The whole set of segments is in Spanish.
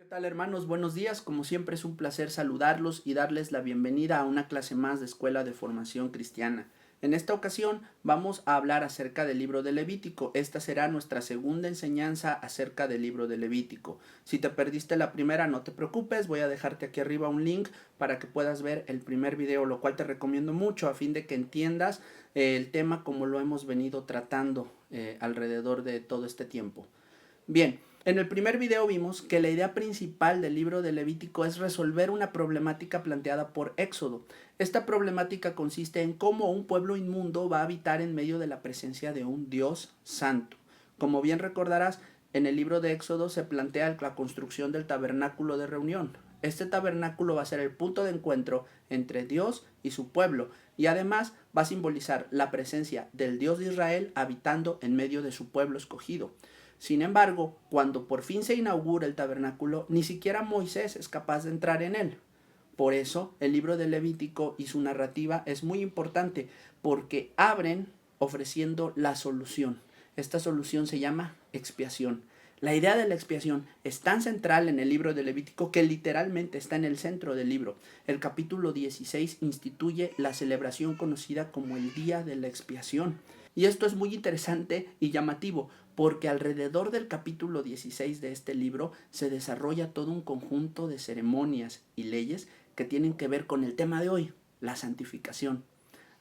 Tal, hermanos? Buenos días. Como siempre es un placer saludarlos y darles la bienvenida a una clase más de Escuela de Formación Cristiana. En esta ocasión vamos a hablar acerca del libro de Levítico. Esta será nuestra segunda enseñanza acerca del libro de Levítico. Si te perdiste la primera, no te preocupes, voy a dejarte aquí arriba un link para que puedas ver el primer video, lo cual te recomiendo mucho a fin de que entiendas el tema como lo hemos venido tratando alrededor de todo este tiempo. Bien, en el primer video vimos que la idea principal del libro de Levítico es resolver una problemática planteada por Éxodo. Esta problemática consiste en cómo un pueblo inmundo va a habitar en medio de la presencia de un Dios santo. Como bien recordarás, en el libro de Éxodo se plantea la construcción del tabernáculo de reunión. Este tabernáculo va a ser el punto de encuentro entre Dios y su pueblo y además va a simbolizar la presencia del Dios de Israel habitando en medio de su pueblo escogido. Sin embargo, cuando por fin se inaugura el tabernáculo, ni siquiera Moisés es capaz de entrar en él. Por eso, el libro de Levítico y su narrativa es muy importante, porque abren ofreciendo la solución. Esta solución se llama expiación. La idea de la expiación es tan central en el libro de Levítico que literalmente está en el centro del libro. El capítulo 16 instituye la celebración conocida como el Día de la Expiación. Y esto es muy interesante y llamativo, porque alrededor del capítulo 16 de este libro se desarrolla todo un conjunto de ceremonias y leyes que tienen que ver con el tema de hoy, la santificación.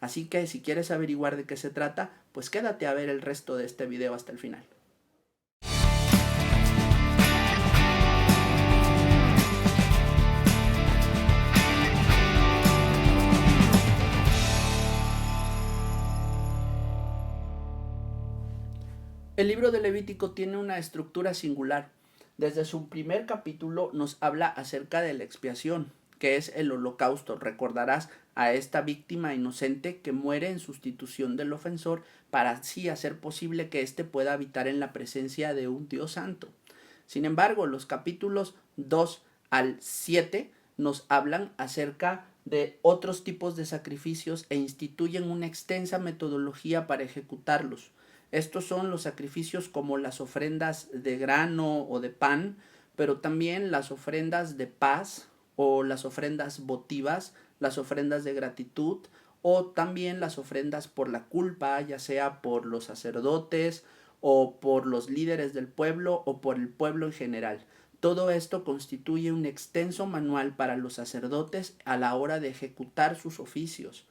Así que si quieres averiguar de qué se trata, pues quédate a ver el resto de este video hasta el final. El libro de Levítico tiene una estructura singular. Desde su primer capítulo nos habla acerca de la expiación, que es el holocausto. Recordarás a esta víctima inocente que muere en sustitución del ofensor para así hacer posible que éste pueda habitar en la presencia de un Dios santo. Sin embargo, los capítulos 2 al 7 nos hablan acerca de otros tipos de sacrificios e instituyen una extensa metodología para ejecutarlos. Estos son los sacrificios como las ofrendas de grano o de pan, pero también las ofrendas de paz o las ofrendas votivas, las ofrendas de gratitud o también las ofrendas por la culpa, ya sea por los sacerdotes o por los líderes del pueblo o por el pueblo en general. Todo esto constituye un extenso manual para los sacerdotes a la hora de ejecutar sus oficios.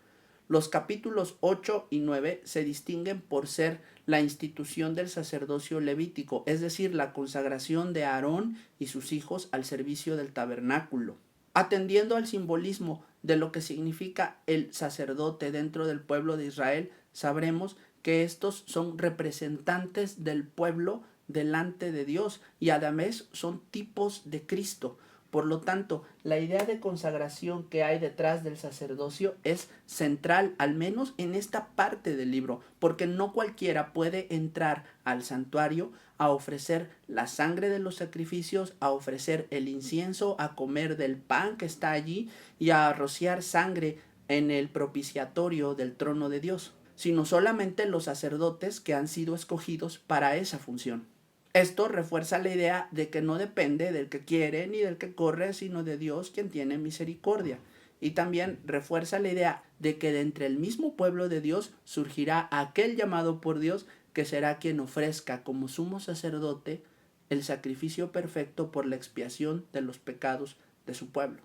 Los capítulos 8 y 9 se distinguen por ser la institución del sacerdocio levítico, es decir, la consagración de Aarón y sus hijos al servicio del tabernáculo. Atendiendo al simbolismo de lo que significa el sacerdote dentro del pueblo de Israel, sabremos que estos son representantes del pueblo delante de Dios y además son tipos de Cristo. Por lo tanto, la idea de consagración que hay detrás del sacerdocio es central, al menos en esta parte del libro, porque no cualquiera puede entrar al santuario a ofrecer la sangre de los sacrificios, a ofrecer el incienso, a comer del pan que está allí y a rociar sangre en el propiciatorio del trono de Dios, sino solamente los sacerdotes que han sido escogidos para esa función. Esto refuerza la idea de que no depende del que quiere ni del que corre, sino de Dios quien tiene misericordia. Y también refuerza la idea de que de entre el mismo pueblo de Dios surgirá aquel llamado por Dios que será quien ofrezca como sumo sacerdote el sacrificio perfecto por la expiación de los pecados de su pueblo.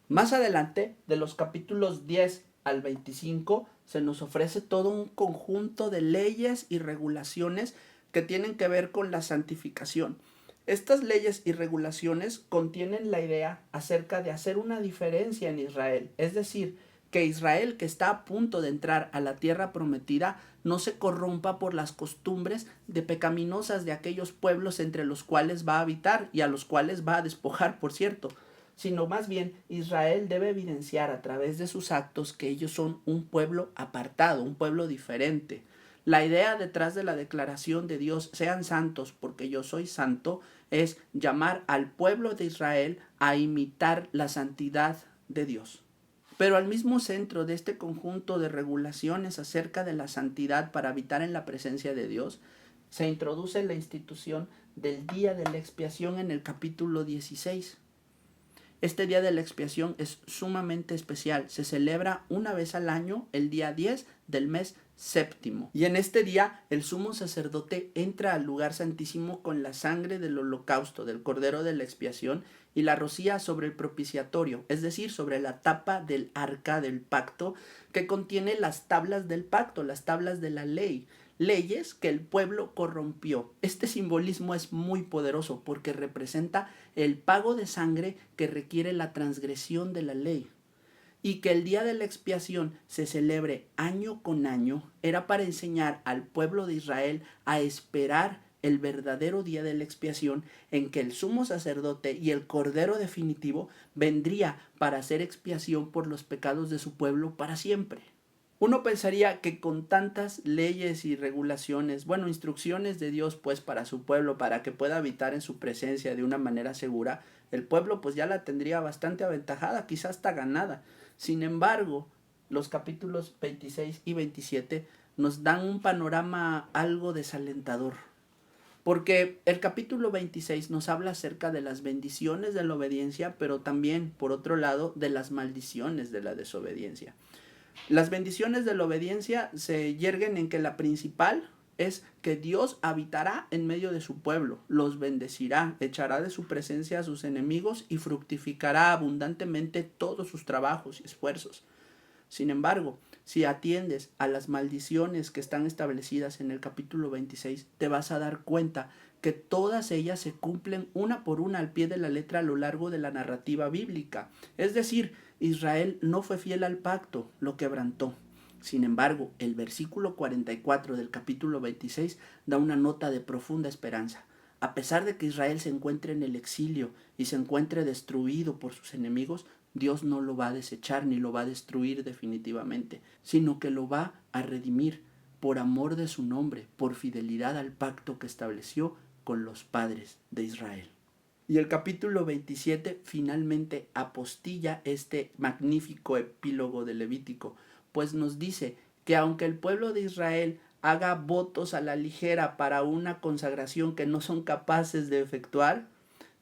Más adelante, de los capítulos 10 al 25, se nos ofrece todo un conjunto de leyes y regulaciones que tienen que ver con la santificación. Estas leyes y regulaciones contienen la idea acerca de hacer una diferencia en Israel, es decir, que Israel, que está a punto de entrar a la tierra prometida, no se corrompa por las costumbres de pecaminosas de aquellos pueblos entre los cuales va a habitar y a los cuales va a despojar, por cierto, sino más bien Israel debe evidenciar a través de sus actos que ellos son un pueblo apartado, un pueblo diferente. La idea detrás de la declaración de Dios, sean santos porque yo soy santo, es llamar al pueblo de Israel a imitar la santidad de Dios. Pero al mismo centro de este conjunto de regulaciones acerca de la santidad para habitar en la presencia de Dios, se introduce la institución del día de la expiación en el capítulo 16. Este día de la expiación es sumamente especial. Se celebra una vez al año, el día 10 del mes séptimo. Y en este día el sumo sacerdote entra al lugar santísimo con la sangre del holocausto, del cordero de la expiación, y la rocía sobre el propiciatorio, es decir, sobre la tapa del arca del pacto, que contiene las tablas del pacto, las tablas de la ley. Leyes que el pueblo corrompió. Este simbolismo es muy poderoso porque representa el pago de sangre que requiere la transgresión de la ley. Y que el día de la expiación se celebre año con año era para enseñar al pueblo de Israel a esperar el verdadero día de la expiación en que el sumo sacerdote y el cordero definitivo vendría para hacer expiación por los pecados de su pueblo para siempre. Uno pensaría que con tantas leyes y regulaciones, instrucciones de Dios pues para su pueblo, para que pueda habitar en su presencia de una manera segura, el pueblo pues ya la tendría bastante aventajada, quizás hasta ganada. Sin embargo, los capítulos 26 y 27 nos dan un panorama algo desalentador. Porque el capítulo 26 nos habla acerca de las bendiciones de la obediencia, pero también, por otro lado, de las maldiciones de la desobediencia. Las bendiciones de la obediencia se yerguen en que la principal es que Dios habitará en medio de su pueblo, los bendecirá, echará de su presencia a sus enemigos y fructificará abundantemente todos sus trabajos y esfuerzos. Sin embargo, si atiendes a las maldiciones que están establecidas en el capítulo 26, te vas a dar cuenta que todas ellas se cumplen una por una al pie de la letra a lo largo de la narrativa bíblica. Es decir, Israel no fue fiel al pacto, lo quebrantó. Sin embargo, el versículo 44 del capítulo 26 da una nota de profunda esperanza. A pesar de que Israel se encuentre en el exilio y se encuentre destruido por sus enemigos, Dios no lo va a desechar ni lo va a destruir definitivamente, sino que lo va a redimir por amor de su nombre, por fidelidad al pacto que estableció con los padres de Israel. Y el capítulo 27 finalmente apostilla este magnífico epílogo de Levítico, pues nos dice que aunque el pueblo de Israel haga votos a la ligera para una consagración que no son capaces de efectuar,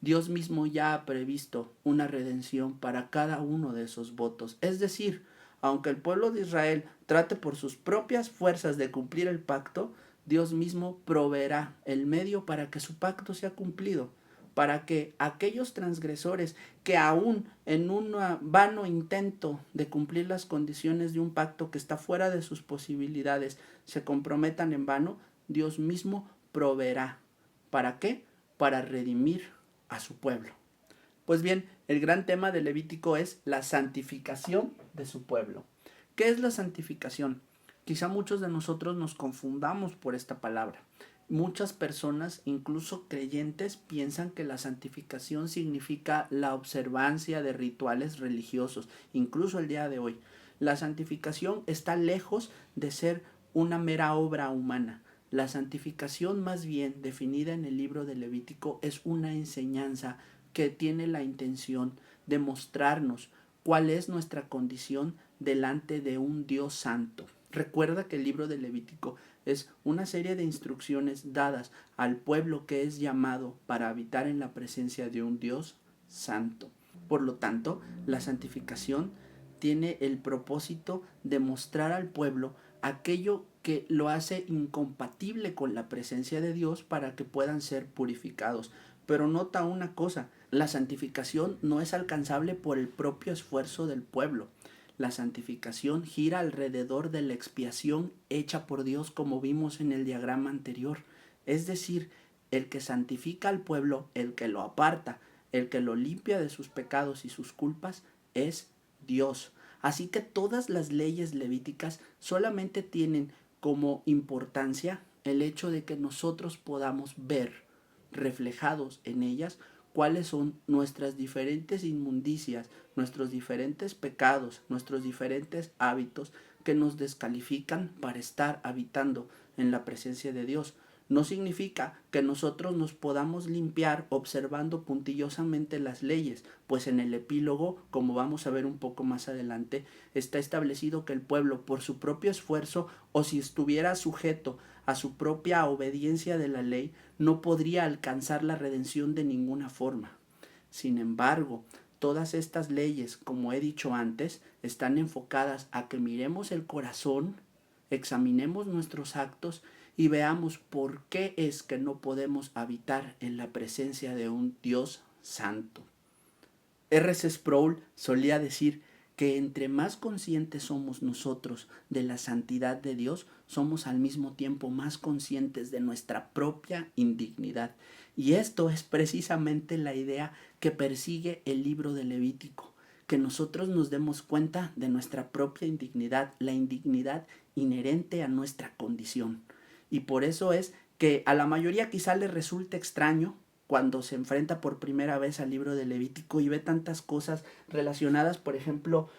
Dios mismo ya ha previsto una redención para cada uno de esos votos. Es decir, aunque el pueblo de Israel trate por sus propias fuerzas de cumplir el pacto, Dios mismo proveerá el medio para que su pacto sea cumplido, para que aquellos transgresores que aún en un vano intento de cumplir las condiciones de un pacto que está fuera de sus posibilidades se comprometan en vano, Dios mismo proveerá. ¿Para qué? Para redimir a su pueblo. Pues bien, el gran tema de Levítico es la santificación de su pueblo. ¿Qué es la santificación? Quizá muchos de nosotros nos confundamos por esta palabra. Muchas personas, incluso creyentes, piensan que la santificación significa la observancia de rituales religiosos, incluso el día de hoy. La santificación está lejos de ser una mera obra humana. La santificación, más bien definida en el libro de Levítico, es una enseñanza que tiene la intención de mostrarnos cuál es nuestra condición delante de un Dios santo. Recuerda que el libro de Levítico es una serie de instrucciones dadas al pueblo que es llamado para habitar en la presencia de un Dios santo. Por lo tanto, la santificación tiene el propósito de mostrar al pueblo aquello que lo hace incompatible con la presencia de Dios para que puedan ser purificados. Pero nota una cosa, la santificación no es alcanzable por el propio esfuerzo del pueblo. La santificación gira alrededor de la expiación hecha por Dios, como vimos en el diagrama anterior. Es decir, el que santifica al pueblo, el que lo aparta, el que lo limpia de sus pecados y sus culpas, es Dios. Así que todas las leyes levíticas solamente tienen como importancia el hecho de que nosotros podamos ver reflejados en ellas cuáles son nuestras diferentes inmundicias, nuestros diferentes pecados, nuestros diferentes hábitos que nos descalifican para estar habitando en la presencia de Dios. No significa que nosotros nos podamos limpiar observando puntillosamente las leyes, pues en el epílogo, como vamos a ver un poco más adelante, está establecido que el pueblo, por su propio esfuerzo o si estuviera sujeto a su propia obediencia de la ley, no podría alcanzar la redención de ninguna forma. Sin embargo, todas estas leyes, como he dicho antes, están enfocadas a que miremos el corazón, examinemos nuestros actos y veamos por qué es que no podemos habitar en la presencia de un Dios santo. R.C. Sproul solía decir que entre más conscientes somos nosotros de la santidad de Dios, somos al mismo tiempo más conscientes de nuestra propia indignidad. Y esto es precisamente la idea que persigue el libro de Levítico, que nosotros nos demos cuenta de nuestra propia indignidad, la indignidad inherente a nuestra condición. Y por eso es que a la mayoría quizá le resulte extraño cuando se enfrenta por primera vez al libro de Levítico y ve tantas cosas relacionadas, por ejemplo,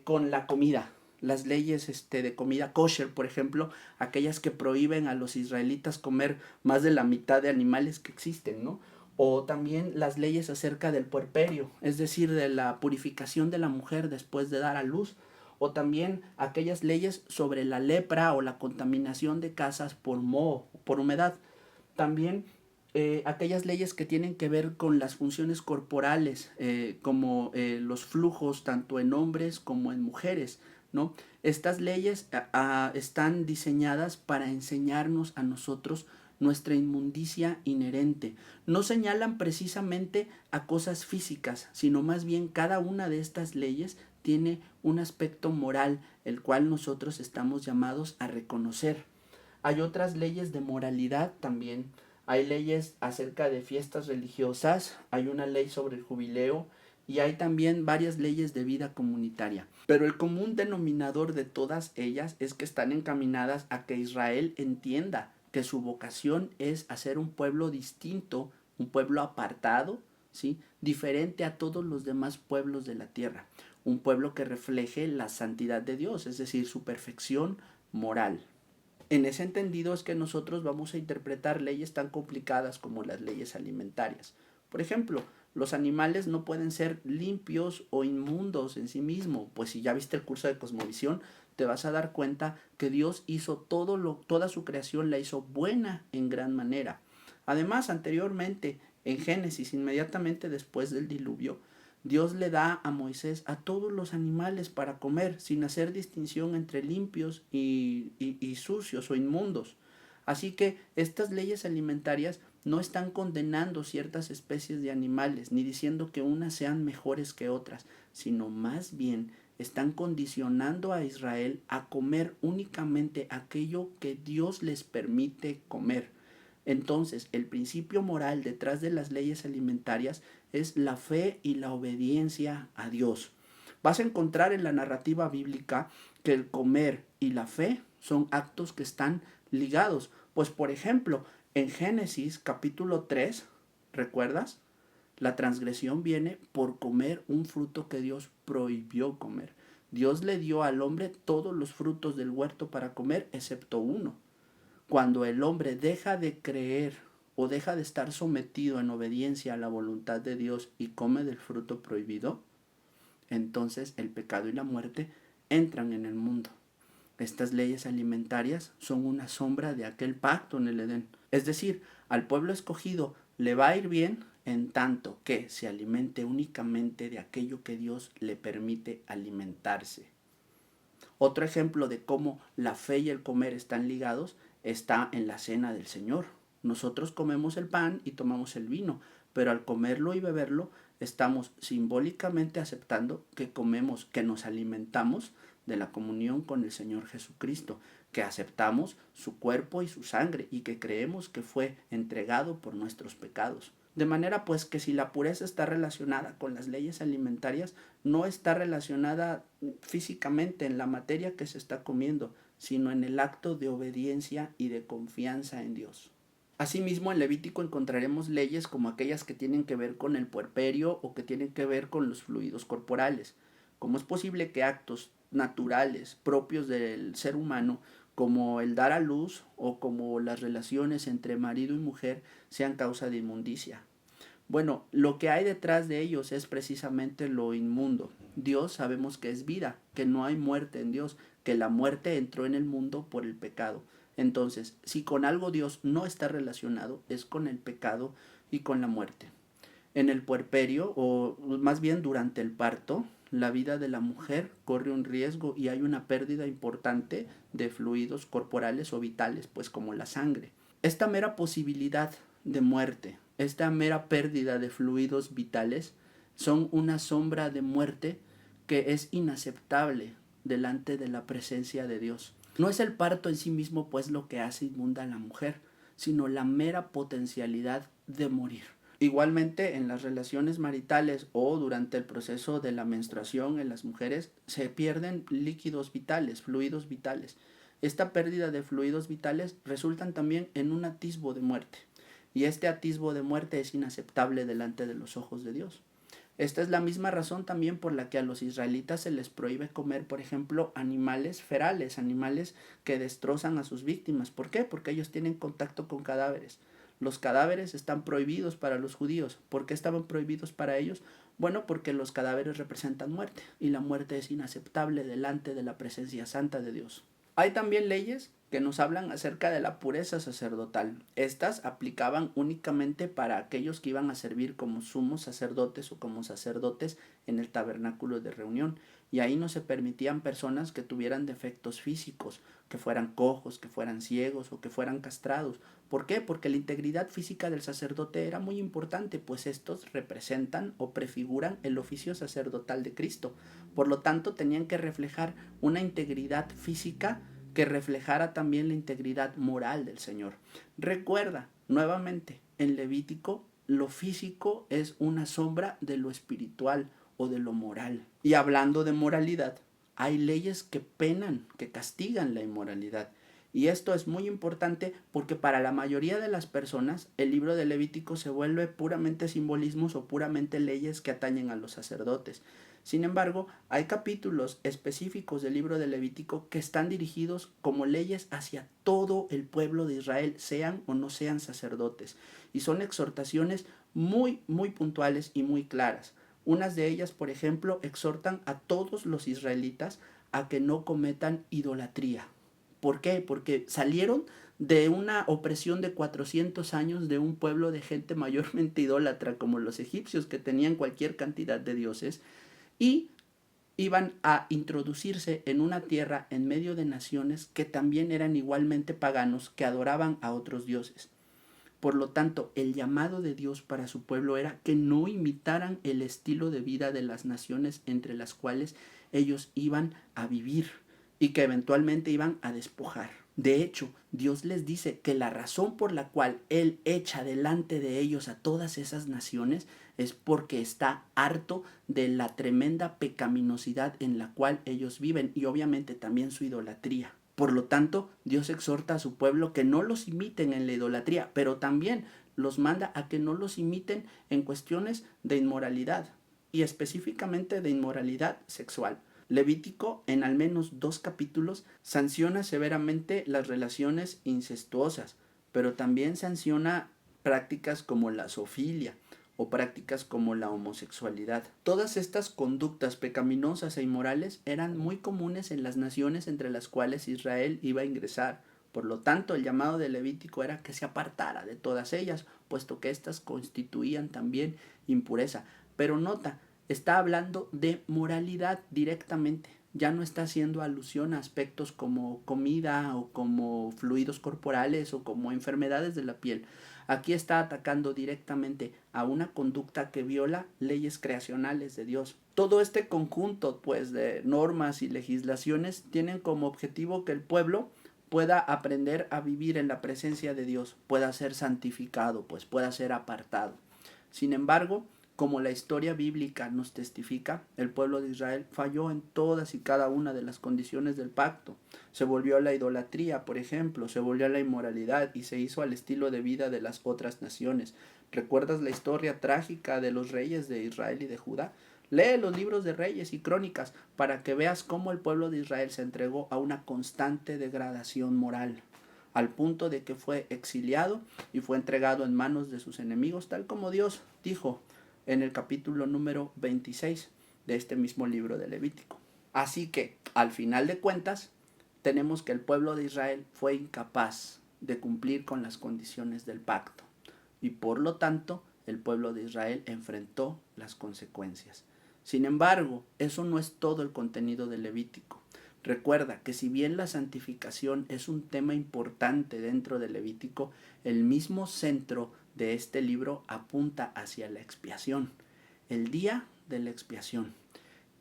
con la comida. Las leyes de comida kosher, por ejemplo, aquellas que prohíben a los israelitas comer más de la mitad de animales que existen, ¿no? O también las leyes acerca del puerperio, es decir, de la purificación de la mujer después de dar a luz, o también aquellas leyes sobre la lepra o la contaminación de casas por moho, por humedad. También aquellas leyes que tienen que ver con las funciones corporales, como los flujos tanto en hombres como en mujeres, ¿no? Estas leyes están diseñadas para enseñarnos a nosotros nuestra inmundicia inherente. No señalan precisamente a cosas físicas, sino más bien cada una de estas leyes tiene un aspecto moral, el cual nosotros estamos llamados a reconocer. Hay otras leyes de moralidad también. Hay leyes acerca de fiestas religiosas, hay una ley sobre el jubileo y hay también varias leyes de vida comunitaria. Pero el común denominador de todas ellas es que están encaminadas a que Israel entienda que su vocación es hacer un pueblo distinto, un pueblo apartado, ¿sí? Diferente a todos los demás pueblos de la tierra. Un pueblo que refleje la santidad de Dios, es decir, su perfección moral. En ese entendido es que nosotros vamos a interpretar leyes tan complicadas como las leyes alimentarias. Por ejemplo, los animales no pueden ser limpios o inmundos en sí mismos, pues si ya viste el curso de cosmovisión, te vas a dar cuenta que Dios hizo toda su creación la hizo buena en gran manera. Además, anteriormente, en Génesis, inmediatamente después del diluvio, Dios le da a Moisés a todos los animales para comer, sin hacer distinción entre limpios y sucios o inmundos. Así que estas leyes alimentarias no están condenando ciertas especies de animales, ni diciendo que unas sean mejores que otras, sino más bien están condicionando a Israel a comer únicamente aquello que Dios les permite comer. Entonces, el principio moral detrás de las leyes alimentarias es la fe y la obediencia a Dios. Vas a encontrar en la narrativa bíblica que el comer y la fe son actos que están ligados. Pues por ejemplo, en Génesis capítulo 3, ¿recuerdas? La transgresión viene por comer un fruto que Dios prohibió comer. Dios le dio al hombre todos los frutos del huerto para comer, excepto uno. Cuando el hombre deja de creer o deja de estar sometido en obediencia a la voluntad de Dios y come del fruto prohibido, entonces el pecado y la muerte entran en el mundo. Estas leyes alimentarias son una sombra de aquel pacto en el Edén. Es decir, al pueblo escogido le va a ir bien en tanto que se alimente únicamente de aquello que Dios le permite alimentarse. Otro ejemplo de cómo la fe y el comer están ligados está en la cena del Señor. Nosotros comemos el pan y tomamos el vino, pero al comerlo y beberlo estamos simbólicamente aceptando que comemos, que nos alimentamos de la comunión con el Señor Jesucristo, que aceptamos su cuerpo y su sangre y que creemos que fue entregado por nuestros pecados. De manera pues que si la pureza está relacionada con las leyes alimentarias, no está relacionada físicamente en la materia que se está comiendo, sino en el acto de obediencia y de confianza en Dios. Asimismo, en Levítico encontraremos leyes como aquellas que tienen que ver con el puerperio o que tienen que ver con los fluidos corporales. ¿Cómo es posible que actos naturales propios del ser humano como el dar a luz o como las relaciones entre marido y mujer sean causa de inmundicia. Bueno, lo que hay detrás de ellos es precisamente lo inmundo. Dios sabemos que es vida, que no hay muerte en Dios, que la muerte entró en el mundo por el pecado. Entonces, si con algo Dios no está relacionado, es con el pecado y con la muerte. En el puerperio, o más bien durante el parto, la vida de la mujer corre un riesgo y hay una pérdida importante de fluidos corporales o vitales, pues como la sangre. Esta mera posibilidad de muerte, esta mera pérdida de fluidos vitales, son una sombra de muerte que es inaceptable delante de la presencia de Dios. No es el parto en sí mismo pues lo que hace inmunda a la mujer, sino la mera potencialidad de morir. Igualmente en las relaciones maritales o durante el proceso de la menstruación en las mujeres se pierden líquidos vitales, fluidos vitales. Esta pérdida de fluidos vitales resultan también en un atisbo de muerte. Y este atisbo de muerte es inaceptable delante de los ojos de Dios. Esta es la misma razón también por la que a los israelitas se les prohíbe comer, por ejemplo, animales ferales, animales que destrozan a sus víctimas. ¿Por qué? Porque ellos tienen contacto con cadáveres. Los cadáveres están prohibidos para los judíos. ¿Por qué estaban prohibidos para ellos? Bueno, porque los cadáveres representan muerte y la muerte es inaceptable delante de la presencia santa de Dios. Hay también leyes que nos hablan acerca de la pureza sacerdotal. Estas aplicaban únicamente para aquellos que iban a servir como sumos sacerdotes o como sacerdotes en el tabernáculo de reunión. Y ahí no se permitían personas que tuvieran defectos físicos, que fueran cojos, que fueran ciegos o que fueran castrados. ¿Por qué? Porque la integridad física del sacerdote era muy importante, pues estos representan o prefiguran el oficio sacerdotal de Cristo. Por lo tanto, tenían que reflejar una integridad física que reflejara también la integridad moral del Señor. Recuerda, nuevamente, en Levítico, lo físico es una sombra de lo espiritual o de lo moral. Y hablando de moralidad, hay leyes que penan, que castigan la inmoralidad. Y esto es muy importante porque para la mayoría de las personas el libro de Levítico se vuelve puramente simbolismos o puramente leyes que atañen a los sacerdotes. Sin embargo, hay capítulos específicos del libro de Levítico que están dirigidos como leyes hacia todo el pueblo de Israel, sean o no sean sacerdotes. Y son exhortaciones muy puntuales y muy claras. Unas de ellas, por ejemplo, exhortan a todos los israelitas a que no cometan idolatría. ¿Por qué? Porque salieron de una opresión de 400 años de un pueblo de gente mayormente idólatra como los egipcios, que tenían cualquier cantidad de dioses, y iban a introducirse en una tierra en medio de naciones que también eran igualmente paganos, que adoraban a otros dioses. Por lo tanto, el llamado de Dios para su pueblo era que no imitaran el estilo de vida de las naciones entre las cuales ellos iban a vivir y que eventualmente iban a despojar. De hecho, Dios les dice que la razón por la cual Él echa delante de ellos a todas esas naciones es porque está harto de la tremenda pecaminosidad en la cual ellos viven y obviamente también su idolatría. Por lo tanto, Dios exhorta a su pueblo que no los imiten en la idolatría, pero también los manda a que no los imiten en cuestiones de inmoralidad y específicamente de inmoralidad sexual. Levítico, en al menos 2 capítulos, sanciona severamente las relaciones incestuosas, pero también sanciona prácticas como la zoofilia o prácticas como la homosexualidad. Todas estas conductas pecaminosas e inmorales eran muy comunes en las naciones entre las cuales Israel iba a ingresar. Por lo tanto, el llamado de Levítico era que se apartara de todas ellas, puesto que éstas constituían también impureza. Pero nota, está hablando de moralidad directamente. Ya no está haciendo alusión a aspectos como comida o como fluidos corporales o como enfermedades de la piel. Aquí está atacando directamente a una conducta que viola leyes creacionales de Dios. Todo este conjunto, pues, de normas y legislaciones tienen como objetivo que el pueblo pueda aprender a vivir en la presencia de Dios, pueda ser santificado, pues pueda ser apartado. Sin embargo, como la historia bíblica nos testifica, el pueblo de Israel falló en todas y cada una de las condiciones del pacto. Se volvió a la idolatría, por ejemplo, se volvió a la inmoralidad y se hizo al estilo de vida de las otras naciones. ¿Recuerdas la historia trágica de los reyes de Israel y de Judá? Lee los libros de Reyes y Crónicas para que veas cómo el pueblo de Israel se entregó a una constante degradación moral, al punto de que fue exiliado y fue entregado en manos de sus enemigos, tal como Dios dijo en el capítulo número 26 de este mismo libro de Levítico. Así que, al final de cuentas, tenemos que el pueblo de Israel fue incapaz de cumplir con las condiciones del pacto y por lo tanto el pueblo de Israel enfrentó las consecuencias. Sin embargo, eso no es todo el contenido del Levítico. Recuerda que si bien la santificación es un tema importante dentro del Levítico, el mismo centro de este libro apunta hacia la expiación, el día de la expiación.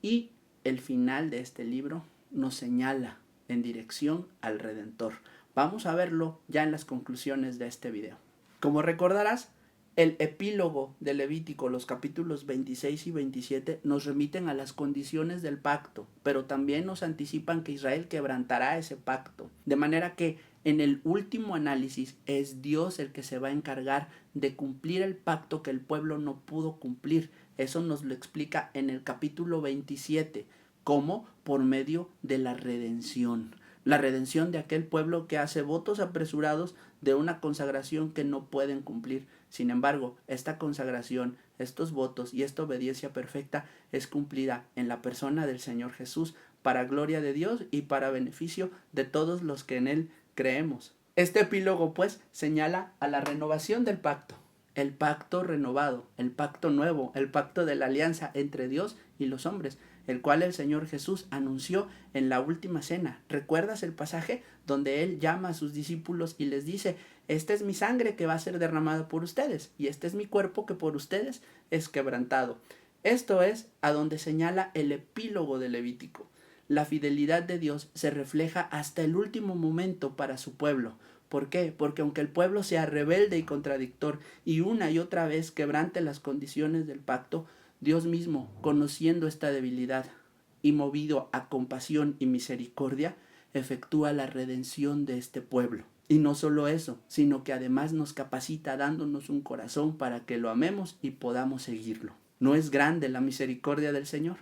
Y el final de este libro nos señala en dirección al Redentor. Vamos a verlo ya en las conclusiones de este video. Como recordarás, el epílogo de Levítico, los capítulos 26 y 27, nos remiten a las condiciones del pacto, pero también nos anticipan que Israel quebrantará ese pacto. De manera que en el último análisis es Dios el que se va a encargar de cumplir el pacto que el pueblo no pudo cumplir. Eso nos lo explica en el capítulo 27, como por medio de la redención. La redención de aquel pueblo que hace votos apresurados de una consagración que no pueden cumplir. Sin embargo, esta consagración, estos votos y esta obediencia perfecta es cumplida en la persona del Señor Jesús para gloria de Dios y para beneficio de todos los que en Él creemos. Este epílogo, pues, señala a la renovación del pacto, el pacto renovado, el pacto nuevo, el pacto de la alianza entre Dios y los hombres, el cual el Señor Jesús anunció en la última cena. ¿Recuerdas el pasaje donde Él llama a sus discípulos y les dice: esta es mi sangre que va a ser derramada por ustedes, y este es mi cuerpo que por ustedes es quebrantado? Esto es a donde señala el epílogo de Levítico. La fidelidad de Dios se refleja hasta el último momento para su pueblo. ¿Por qué? Porque aunque el pueblo sea rebelde y contradictor y una y otra vez quebrante las condiciones del pacto, Dios mismo, conociendo esta debilidad y movido a compasión y misericordia, efectúa la redención de este pueblo. Y no solo eso, sino que además nos capacita dándonos un corazón para que lo amemos y podamos seguirlo. ¿No es grande la misericordia del Señor?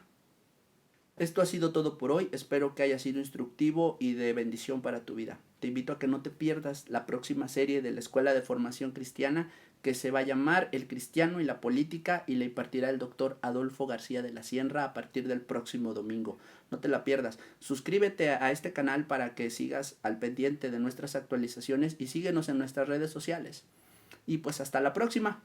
Esto ha sido todo por hoy, espero que haya sido instructivo y de bendición para tu vida. Te invito a que no te pierdas la próxima serie de la Escuela de Formación Cristiana, que se va a llamar El Cristiano y la Política, y la impartirá el doctor Adolfo García de la Sierra a partir del próximo domingo. No te la pierdas. Suscríbete a este canal para que sigas al pendiente de nuestras actualizaciones y síguenos en nuestras redes sociales. Y pues hasta la próxima.